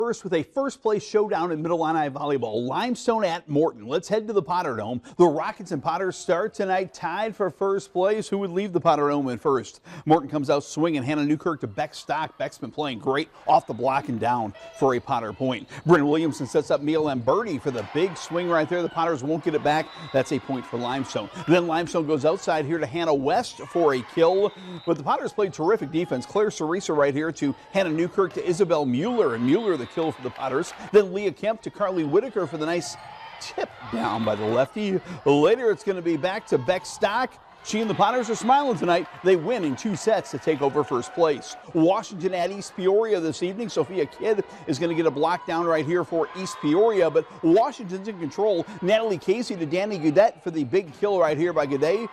First with a first-place showdown in Middle Illini volleyball. Limestone at Morton. Let's head to the Potter Dome. The Rockets and Potters start tonight tied for first place. Who would leave the Potter Dome in first? Morton comes out swinging. Hannah Newkirk to Beck Stock. Beck's been playing great off the block and down for a Potter point. Bryn Williamson sets up Mia Lamberti for the big swing right there. The Potters won't get it back. That's a point for Limestone. Then Limestone goes outside here to Hannah West for a kill. But the Potters played terrific defense. Claire Cerisa right here to Hannah Newkirk to Isabel Mueller. And Mueller the kill for the Potters. Then Leah Kemp to Carly Whitaker for the nice tip down by the lefty. Later it's going to be back to Beck Stock. She and the Potters are smiling tonight. They win in 2 sets to take over first place. Washington at East Peoria this evening. Sophia Kidd is going to get a block down right here for East Peoria, but Washington's in control. Natalie Casey to Danny Gaudet for the big kill right here by Gaudet.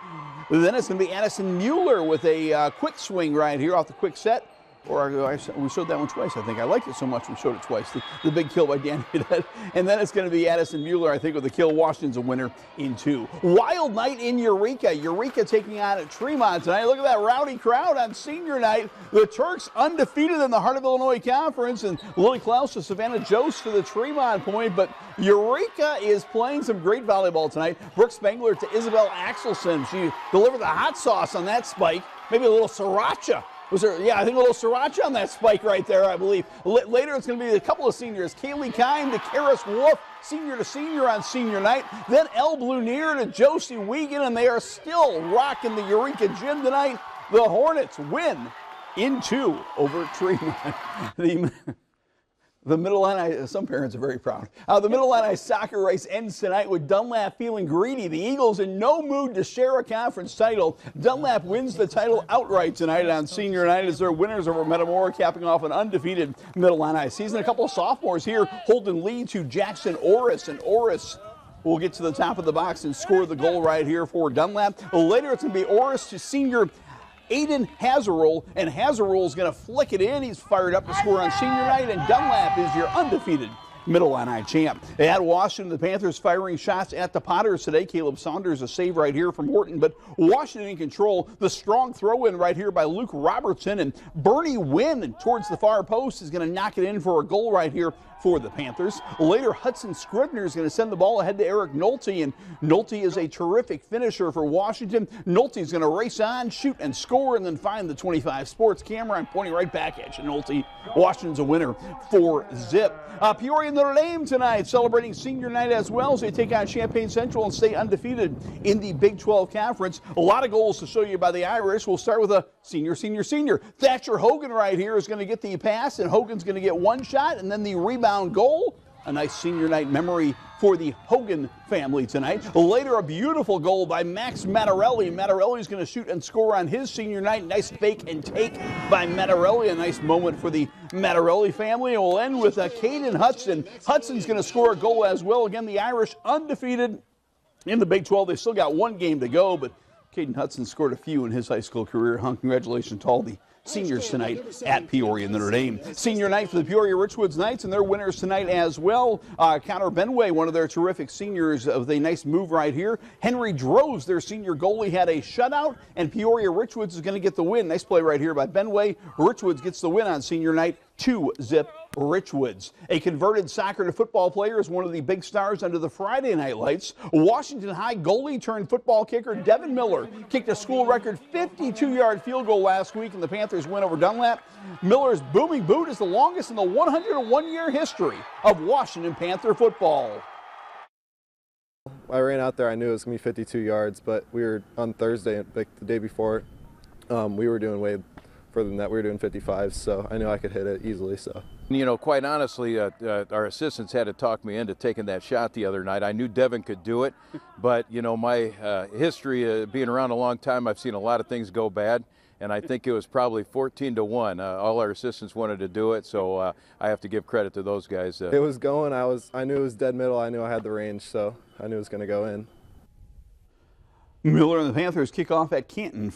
Then it's going to be Addison Mueller with a quick swing right here off the quick set. Or we showed that one twice, I think. I liked it so much we showed it twice. The big kill by Danny Gaudet. And then it's going to be Addison Mueller, I think, with the kill. Washington's a winner in 2. Wild night in Eureka. Eureka taking on Tremont tonight. Look at that rowdy crowd on senior night. The Turks undefeated in the Heart of Illinois Conference. And Lily Klaus to Savannah Jost to the Tremont point. But Eureka is playing some great volleyball tonight. Brooke Spangler to Isabel Axelson. She delivered the hot sauce on that spike. Maybe a little sriracha. Was there, yeah, I think a little sriracha on that spike right there, I believe. Later, it's going to be a couple of seniors. Kaylee Kime to Karis Wolf, senior to senior on senior night. Then Elle Blunier to Josie Wiegand, and they are still rocking the Eureka Gym tonight. The Hornets win in 2 over Tremont. The Middle Illini, some parents are very proud. The Middle Illini soccer race ends tonight with Dunlap feeling greedy. The Eagles in no mood to share a conference title. Dunlap wins the title outright tonight on senior night as their winners over Metamora, capping off an undefeated Middle Illini season. A couple of sophomores here holding lead to Jackson Orris, and Orris will get to the top of the box and score the goal right here for Dunlap. Later it's going to be Orris to senior Aiden Hazerul, and Hazerul's going to flick it in. He's fired up to score on senior night, and Dunlap is your undefeated Middle Illini champ. At Washington, the Panthers firing shots at the Potters today. Caleb Saunders a save right here from Morton, but Washington in control. The strong throw-in right here by Luke Robertson, and Bernie Wynn towards the far post is going to knock it in for a goal right here for the Panthers. Later, Hudson Scribner is going to send the ball ahead to Eric Nolte, and Nolte is a terrific finisher for Washington. Nolte is going to race on, shoot, and score, and then find the 25 Sports camera. I'm pointing right back at you, Nolte. Washington's a winner for Zip. Peoria Notre Dame tonight celebrating senior night as well as they take on Champaign Central and stay undefeated in the Big 12 Conference. A lot of goals to show you by the Irish. We'll start with a senior. Thatcher Hogan right here is going to get the pass, and Hogan's going to get one shot, and then the rebound goal. A nice senior night memory for the Hogan family tonight. Later, a beautiful goal by Max Mattarelli. Mattarelli's going to shoot and score on his senior night. Nice fake and take by Mattarelli. A nice moment for the Mattarelli family. And we'll end with Caden Hudson. Hudson's going to score a goal as well. Again, the Irish undefeated in the Big 12. They still got one game to go, but Caden Hudson scored a few in his high school career. Congratulations to all the seniors tonight at Peoria Notre Dame. Senior night for the Peoria Richwoods Knights, and their winners tonight as well. Connor Benway, one of their terrific seniors, of the nice move right here. Henry Droz, their senior goalie, had a shutout, and Peoria Richwoods is going to get the win. Nice play right here by Benway. Richwoods gets the win on senior night, 2-0 Richwoods. A converted soccer to football player is one of the big stars under the Friday night lights. Washington High goalie turned football kicker Devin Miller kicked a school record 52-yard field goal last week in the Panthers win over Dunlap. Miller's booming boot is the longest in the 101-year history of Washington Panther football. I ran out there, I knew it was going to be 52 yards, but we were on Thursday, like the day before, we were doing way further than that. We were doing 55, so I knew I could hit it easily. So, you know, quite honestly, our assistants had to talk me into taking that shot the other night. I knew Devin could do it, but you know, my history being around a long time, I've seen a lot of things go bad, and I think it was probably 14-1. All our assistants wanted to do it, so I have to give credit to those guys. It was going. I knew it was dead middle. I knew I had the range, so I knew it was going to go in. Miller and the Panthers kick off at Canton.